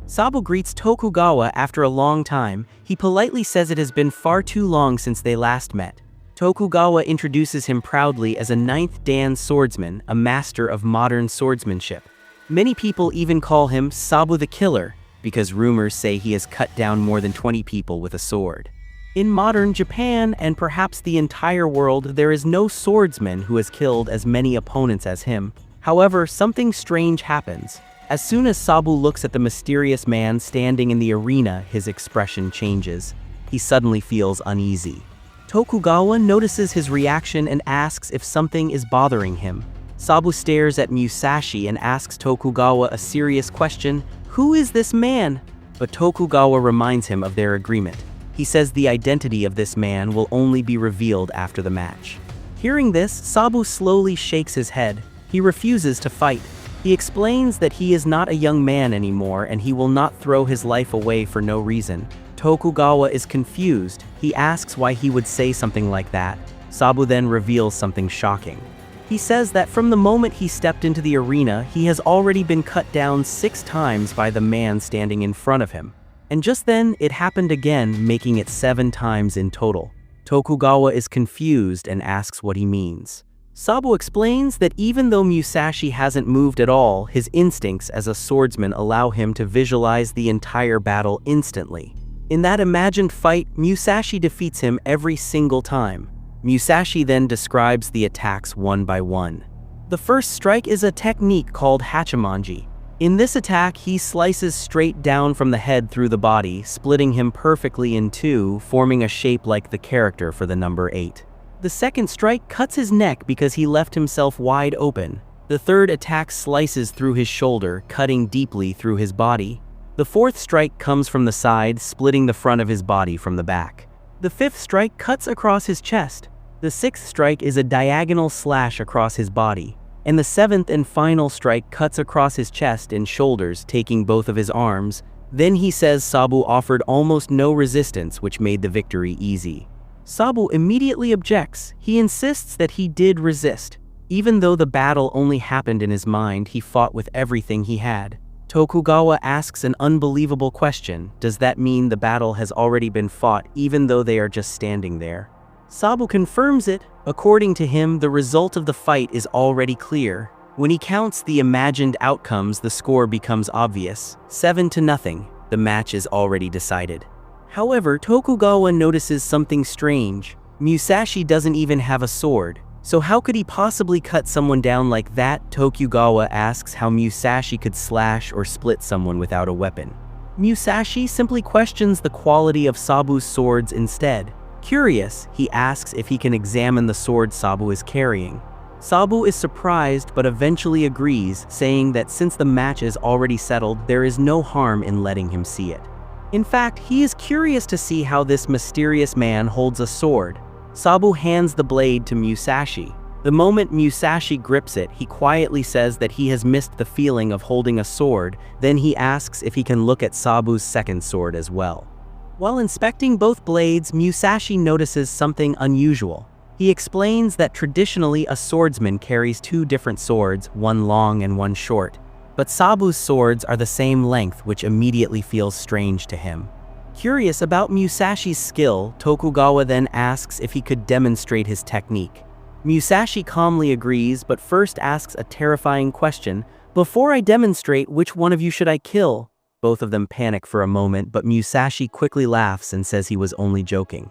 Sabu greets Tokugawa after a long time. He politely says it has been far too long since they last met. Tokugawa introduces him proudly as a 9th Dan swordsman, a master of modern swordsmanship. Many people even call him Sabu the Killer, because rumors say he has cut down more than 20 people with a sword. In modern Japan, and perhaps the entire world, there is no swordsman who has killed as many opponents as him. However, something strange happens. As soon as Sabu looks at the mysterious man standing in the arena, his expression changes. He suddenly feels uneasy. Tokugawa notices his reaction and asks if something is bothering him. Sabu stares at Musashi and asks Tokugawa a serious question, "Who is this man?" But Tokugawa reminds him of their agreement. He says the identity of this man will only be revealed after the match. Hearing this, Sabu slowly shakes his head. He refuses to fight. He explains that he is not a young man anymore and he will not throw his life away for no reason. Tokugawa is confused. He asks why he would say something like that. Sabu then reveals something shocking. He says that from the moment he stepped into the arena, he has already been cut down 6 times by the man standing in front of him. And just then, it happened again, making it 7 times in total. Tokugawa is confused and asks what he means. Sabu explains that even though Musashi hasn't moved at all, his instincts as a swordsman allow him to visualize the entire battle instantly. In that imagined fight, Musashi defeats him every single time. Musashi then describes the attacks one by one. The first strike is a technique called hachimanji. In this attack, he slices straight down from the head through the body, splitting him perfectly in 2, forming a shape like the character for the number 8. The second strike cuts his neck because he left himself wide open. The third attack slices through his shoulder, cutting deeply through his body. The fourth strike comes from the side, splitting the front of his body from the back. The fifth strike cuts across his chest. The sixth strike is a diagonal slash across his body. And the seventh and final strike cuts across his chest and shoulders, taking both of his arms. Then he says Sabu offered almost no resistance, which made the victory easy. Sabu immediately objects. He insists that he did resist. Even though the battle only happened in his mind, he fought with everything he had. Tokugawa asks an unbelievable question. Does that mean the battle has already been fought even though they are just standing there? Sabu confirms it. According to him, the result of the fight is already clear. When he counts the imagined outcomes, the score becomes obvious. 7-0. The match is already decided. However, Tokugawa notices something strange. Musashi doesn't even have a sword. So how could he possibly cut someone down like that? Tokugawa asks how Musashi could slash or split someone without a weapon. Musashi simply questions the quality of Sabu's swords instead. Curious, he asks if he can examine the sword Sabu is carrying. Sabu is surprised but eventually agrees, saying that since the match is already settled, there is no harm in letting him see it. In fact, he is curious to see how this mysterious man holds a sword. Sabu hands the blade to Musashi. The moment Musashi grips it, he quietly says that he has missed the feeling of holding a sword. Then he asks if he can look at Sabu's second sword as well. While inspecting both blades, Musashi notices something unusual. He explains that traditionally a swordsman carries 2 different swords, one long and one short. But Sabu's swords are the same length, which immediately feels strange to him. Curious about Musashi's skill, Tokugawa then asks if he could demonstrate his technique. Musashi calmly agrees, but first asks a terrifying question. "Before I demonstrate, which one of you should I kill?" Both of them panic for a moment, but Musashi quickly laughs and says he was only joking.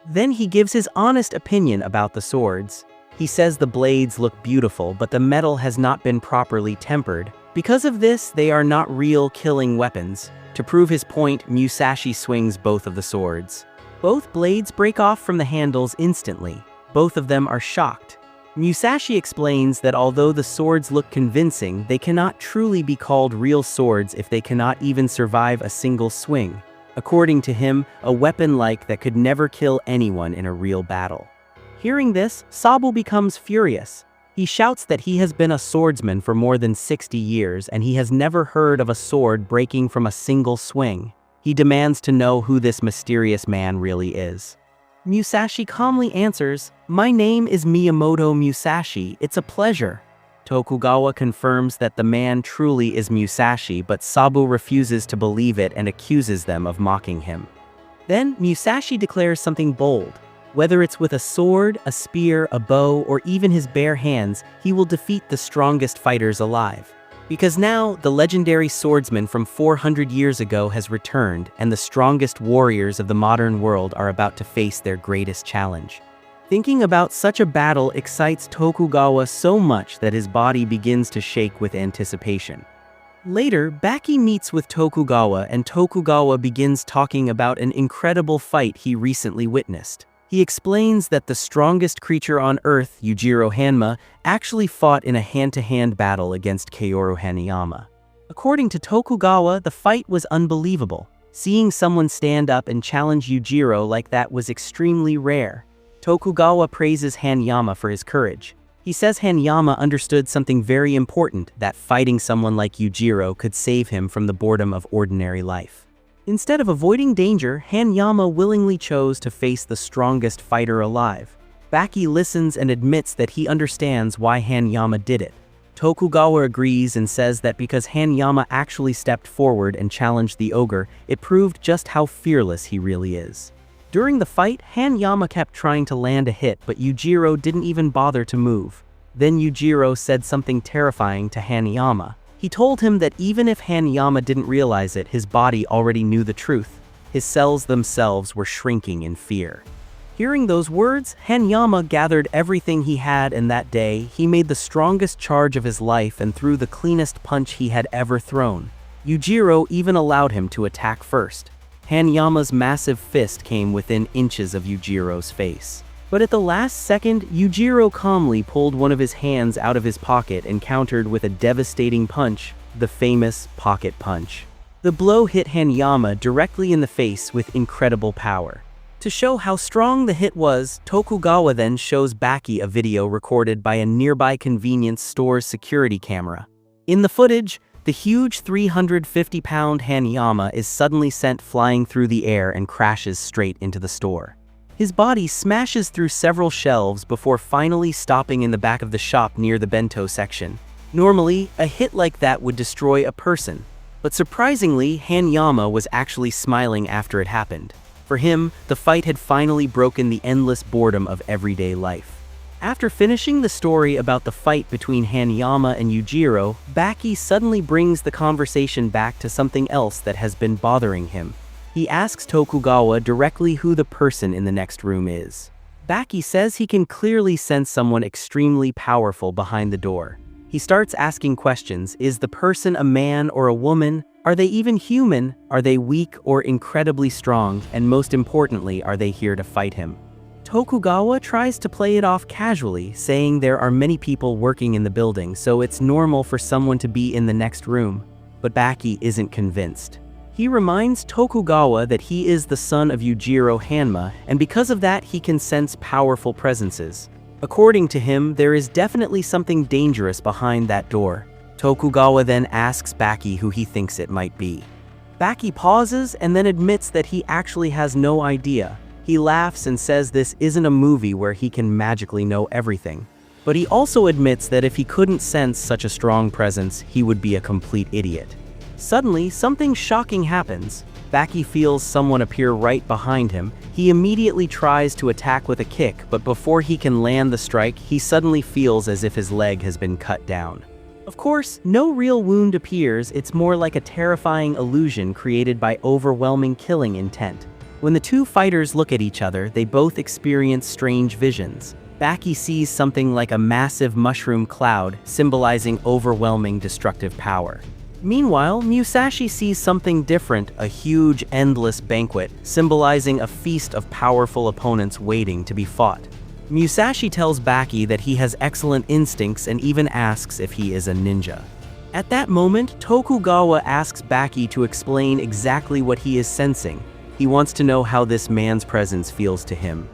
Then he gives his honest opinion about the swords. He says the blades look beautiful, but the metal has not been properly tempered. Because of this, they are not real killing weapons. To prove his point, Musashi swings both of the swords. Both blades break off from the handles instantly. Both of them are shocked. Musashi explains that although the swords look convincing, they cannot truly be called real swords if they cannot even survive a single swing. According to him, a weapon like that could never kill anyone in a real battle. Hearing this, Sabu becomes furious. He shouts that he has been a swordsman for more than 60 years and he has never heard of a sword breaking from a single swing. He demands to know who this mysterious man really is. Musashi calmly answers, "My name is Miyamoto Musashi, it's a pleasure." Tokugawa confirms that the man truly is Musashi, but Sabu refuses to believe it and accuses them of mocking him. Then, Musashi declares something bold. Whether it's with a sword, a spear, a bow, or even his bare hands, he will defeat the strongest fighters alive. Because now, the legendary swordsman from 400 years ago has returned, and the strongest warriors of the modern world are about to face their greatest challenge. Thinking about such a battle excites Tokugawa so much that his body begins to shake with anticipation. Later, Baki meets with Tokugawa, and Tokugawa begins talking about an incredible fight he recently witnessed. He explains that the strongest creature on Earth, Yujiro Hanma, actually fought in a hand-to-hand battle against Kaoru Hanayama. According to Tokugawa, the fight was unbelievable. Seeing someone stand up and challenge Yujiro like that was extremely rare. Tokugawa praises Hanayama for his courage. He says Hanayama understood something very important, that fighting someone like Yujiro could save him from the boredom of ordinary life. Instead of avoiding danger, Hanayama willingly chose to face the strongest fighter alive. Baki listens and admits that he understands why Hanayama did it. Tokugawa agrees and says that because Hanayama actually stepped forward and challenged the ogre, it proved just how fearless he really is. During the fight, Hanayama kept trying to land a hit, but Yujiro didn't even bother to move. Then Yujiro said something terrifying to Hanayama. He told him that even if Hanayama didn't realize it, his body already knew the truth. His cells themselves were shrinking in fear. Hearing those words, Hanayama gathered everything he had, and that day, he made the strongest charge of his life and threw the cleanest punch he had ever thrown. Yujiro even allowed him to attack first. Hanayama's massive fist came within inches of Yujiro's face. But at the last second, Yujiro calmly pulled one of his hands out of his pocket and countered with a devastating punch, the famous pocket punch. The blow hit Hanayama directly in the face with incredible power. To show how strong the hit was, Tokugawa then shows Baki a video recorded by a nearby convenience store's security camera. In the footage, the huge 350-pound Hanayama is suddenly sent flying through the air and crashes straight into the store. His body smashes through several shelves before finally stopping in the back of the shop near the bento section. Normally, a hit like that would destroy a person, but surprisingly, Hanayama was actually smiling after it happened. For him, the fight had finally broken the endless boredom of everyday life. After finishing the story about the fight between Hanayama and Yujiro, Baki suddenly brings the conversation back to something else that has been bothering him. He asks Tokugawa directly who the person in the next room is. Baki says he can clearly sense someone extremely powerful behind the door. He starts asking questions. Is the person a man or a woman? Are they even human? Are they weak or incredibly strong? And most importantly, are they here to fight him? Tokugawa tries to play it off casually, saying there are many people working in the building, so it's normal for someone to be in the next room. But Baki isn't convinced. He reminds Tokugawa that he is the son of Yujiro Hanma, and because of that he can sense powerful presences. According to him, there is definitely something dangerous behind that door. Tokugawa then asks Baki who he thinks it might be. Baki pauses and then admits that he actually has no idea. He laughs and says this isn't a movie where he can magically know everything. But he also admits that if he couldn't sense such a strong presence, he would be a complete idiot. Suddenly, something shocking happens. Baki feels someone appear right behind him. He immediately tries to attack with a kick, but before he can land the strike, he suddenly feels as if his leg has been cut down. Of course, no real wound appears, it's more like a terrifying illusion created by overwhelming killing intent. When the two fighters look at each other, they both experience strange visions. Baki sees something like a massive mushroom cloud, symbolizing overwhelming destructive power. Meanwhile, Musashi sees something different, a huge, endless banquet, symbolizing a feast of powerful opponents waiting to be fought. Musashi tells Baki that he has excellent instincts and even asks if he is a ninja. At that moment, Tokugawa asks Baki to explain exactly what he is sensing. He wants to know how this man's presence feels to him.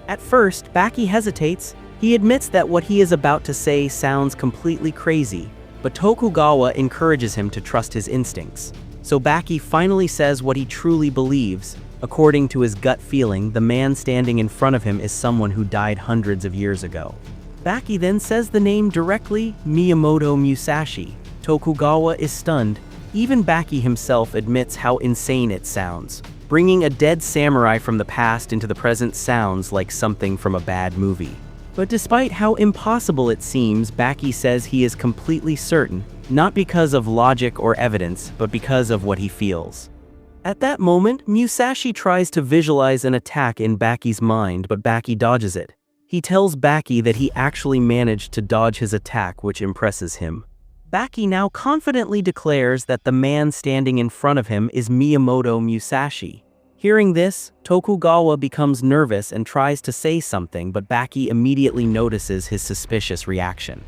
At first, Baki hesitates. He admits that what he is about to say sounds completely crazy, but Tokugawa encourages him to trust his instincts. So Baki finally says what he truly believes. According to his gut feeling, the man standing in front of him is someone who died hundreds of years ago. Baki then says the name directly, Miyamoto Musashi. Tokugawa is stunned. Even Baki himself admits how insane it sounds. Bringing a dead samurai from the past into the present sounds like something from a bad movie. But despite how impossible it seems, Baki says he is completely certain, not because of logic or evidence, but because of what he feels. At that moment, Musashi tries to visualize an attack in Baki's mind, but Baki dodges it. He tells Baki that he actually managed to dodge his attack, which impresses him. Baki now confidently declares that the man standing in front of him is Miyamoto Musashi. Hearing this, Tokugawa becomes nervous and tries to say something, but Baki immediately notices his suspicious reaction.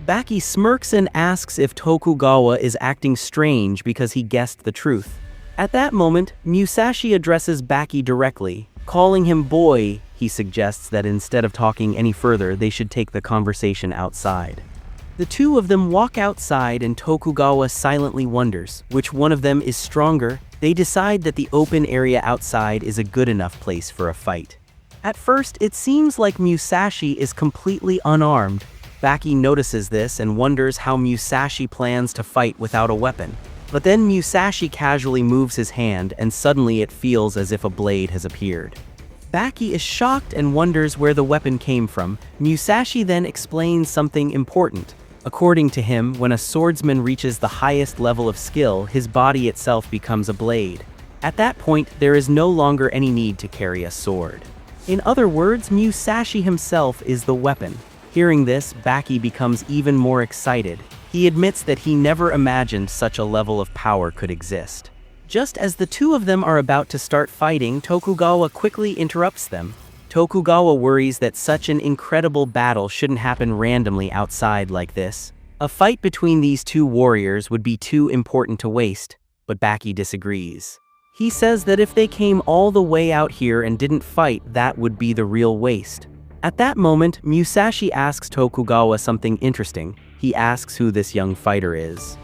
Baki smirks and asks if Tokugawa is acting strange because he guessed the truth. At that moment, Musashi addresses Baki directly. Calling him boy, he suggests that instead of talking any further, they should take the conversation outside. The two of them walk outside and Tokugawa silently wonders which one of them is stronger. They decide that the open area outside is a good enough place for a fight. At first, it seems like Musashi is completely unarmed. Baki notices this and wonders how Musashi plans to fight without a weapon. But then Musashi casually moves his hand and suddenly it feels as if a blade has appeared. Baki is shocked and wonders where the weapon came from. Musashi then explains something important. According to him, when a swordsman reaches the highest level of skill, his body itself becomes a blade. At that point, there is no longer any need to carry a sword. In other words, Musashi himself is the weapon. Hearing this, Baki becomes even more excited. He admits that he never imagined such a level of power could exist. Just as the two of them are about to start fighting, Tokugawa quickly interrupts them. Tokugawa worries that such an incredible battle shouldn't happen randomly outside like this. A fight between these two warriors would be too important to waste, but Baki disagrees. He says that if they came all the way out here and didn't fight, that would be the real waste. At that moment, Musashi asks Tokugawa something interesting. He asks who this young fighter is.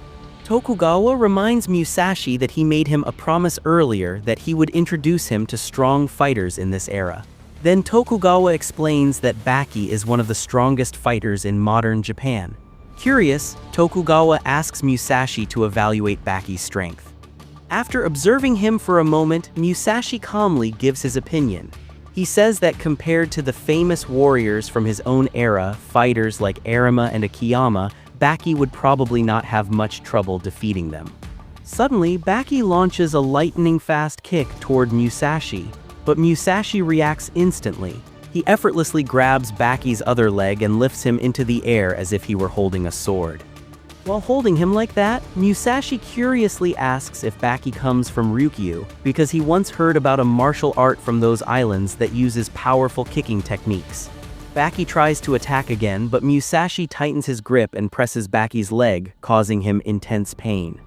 Tokugawa reminds Musashi that he made him a promise earlier that he would introduce him to strong fighters in this era. Then Tokugawa explains that Baki is one of the strongest fighters in modern Japan. Curious, Tokugawa asks Musashi to evaluate Baki's strength. After observing him for a moment, Musashi calmly gives his opinion. He says that compared to the famous warriors from his own era, fighters like Arima and Akiyama, Baki would probably not have much trouble defeating them. Suddenly, Baki launches a lightning-fast kick toward Musashi, but Musashi reacts instantly. He effortlessly grabs Baki's other leg and lifts him into the air as if he were holding a sword. While holding him like that, Musashi curiously asks if Baki comes from Ryukyu, because he once heard about a martial art from those islands that uses powerful kicking techniques. Baki tries to attack again, but Musashi tightens his grip and presses Baki's leg, causing him intense pain.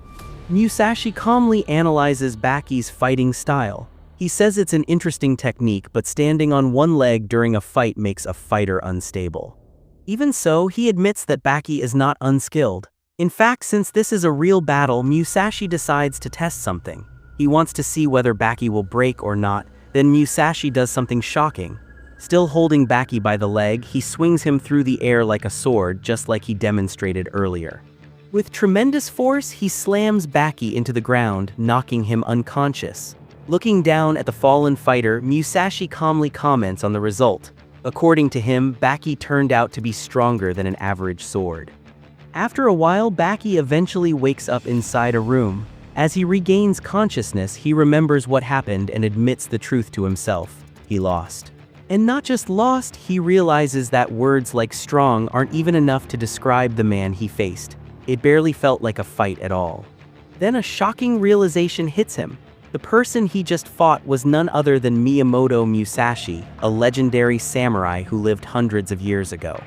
Musashi calmly analyzes Baki's fighting style. He says it's an interesting technique, but standing on one leg during a fight makes a fighter unstable. Even so, he admits that Baki is not unskilled. In fact, since this is a real battle, Musashi decides to test something. He wants to see whether Baki will break or not. Then Musashi does something shocking. Still holding Baki by the leg, he swings him through the air like a sword, just like he demonstrated earlier. With tremendous force, he slams Baki into the ground, knocking him unconscious. Looking down at the fallen fighter, Musashi calmly comments on the result. According to him, Baki turned out to be stronger than an average sword. After a while, Baki eventually wakes up inside a room. As he regains consciousness, he remembers what happened and admits the truth to himself. He lost. And not just lost, he realizes that words like strong aren't even enough to describe the man he faced. It barely felt like a fight at all. Then a shocking realization hits him. The person he just fought was none other than Miyamoto Musashi, a legendary samurai who lived hundreds of years ago.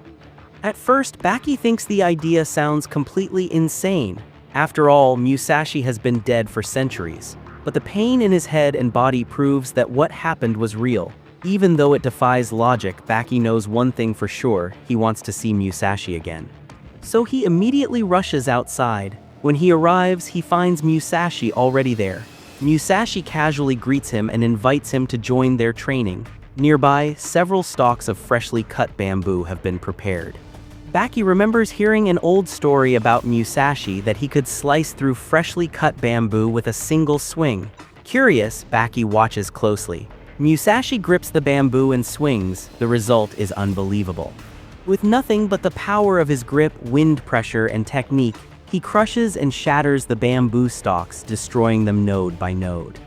At first, Baki thinks the idea sounds completely insane. After all, Musashi has been dead for centuries. But the pain in his head and body proves that what happened was real. Even though it defies logic, Baki knows one thing for sure: he wants to see Musashi again. So he immediately rushes outside. When he arrives, he finds Musashi already there. Musashi casually greets him and invites him to join their training. Nearby, several stalks of freshly cut bamboo have been prepared. Baki remembers hearing an old story about Musashi that he could slice through freshly cut bamboo with a single swing. Curious, Baki watches closely. Musashi grips the bamboo and swings. The result is unbelievable. With nothing but the power of his grip, wind pressure, and technique, he crushes and shatters the bamboo stalks, destroying them node by node.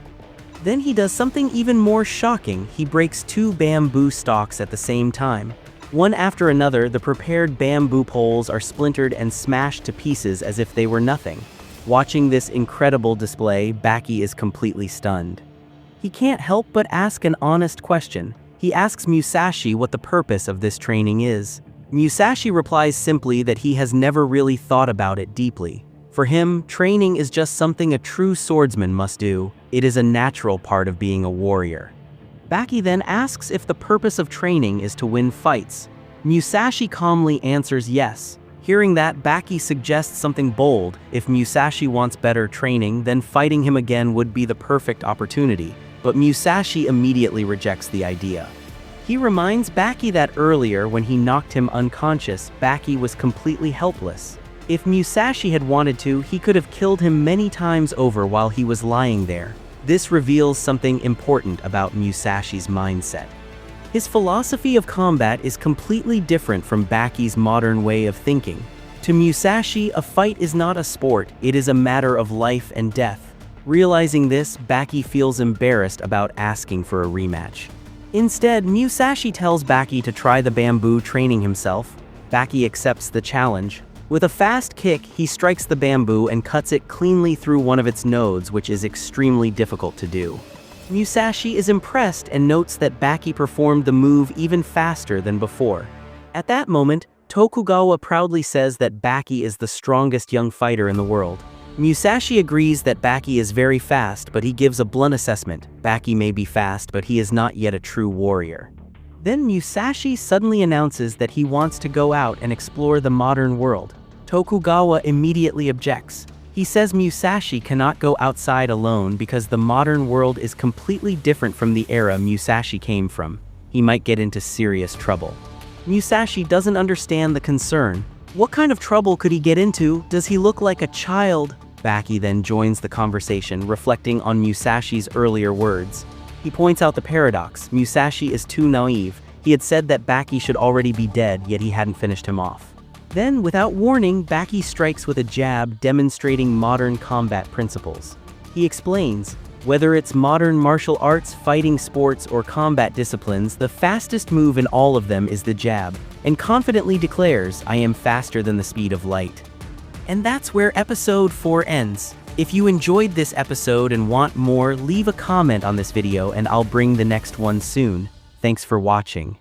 Then he does something even more shocking. He breaks 2 bamboo stalks at the same time. One after another, the prepared bamboo poles are splintered and smashed to pieces as if they were nothing. Watching this incredible display, Baki is completely stunned. He can't help but ask an honest question. He asks Musashi what the purpose of this training is. Musashi replies simply that he has never really thought about it deeply. For him, training is just something a true swordsman must do. It is a natural part of being a warrior. Baki then asks if the purpose of training is to win fights. Musashi calmly answers yes. Hearing that, Baki suggests something bold. If Musashi wants better training, then fighting him again would be the perfect opportunity. But Musashi immediately rejects the idea. He reminds Baki that earlier, when he knocked him unconscious, Baki was completely helpless. If Musashi had wanted to, he could have killed him many times over while he was lying there. This reveals something important about Musashi's mindset. His philosophy of combat is completely different from Baki's modern way of thinking. To Musashi, a fight is not a sport, it is a matter of life and death. Realizing this, Baki feels embarrassed about asking for a rematch. Instead, Musashi tells Baki to try the bamboo training himself. Baki accepts the challenge. With a fast kick, he strikes the bamboo and cuts it cleanly through one of its nodes, which is extremely difficult to do. Musashi is impressed and notes that Baki performed the move even faster than before. At that moment, Tokugawa proudly says that Baki is the strongest young fighter in the world. Musashi agrees that Baki is very fast, but he gives a blunt assessment. Baki may be fast, but he is not yet a true warrior. Then Musashi suddenly announces that he wants to go out and explore the modern world. Tokugawa immediately objects. He says Musashi cannot go outside alone because the modern world is completely different from the era Musashi came from. He might get into serious trouble. Musashi doesn't understand the concern. What kind of trouble could he get into? Does he look like a child? Baki then joins the conversation, reflecting on Musashi's earlier words. He points out the paradox. Musashi is too naive. He had said that Baki should already be dead, yet he hadn't finished him off. Then, without warning, Baki strikes with a jab, demonstrating modern combat principles. He explains, whether it's modern martial arts, fighting sports, or combat disciplines, the fastest move in all of them is the jab, and confidently declares, "I am faster than the speed of light." And that's where episode 4 ends. If you enjoyed this episode and want more, leave a comment on this video and I'll bring the next one soon. Thanks for watching.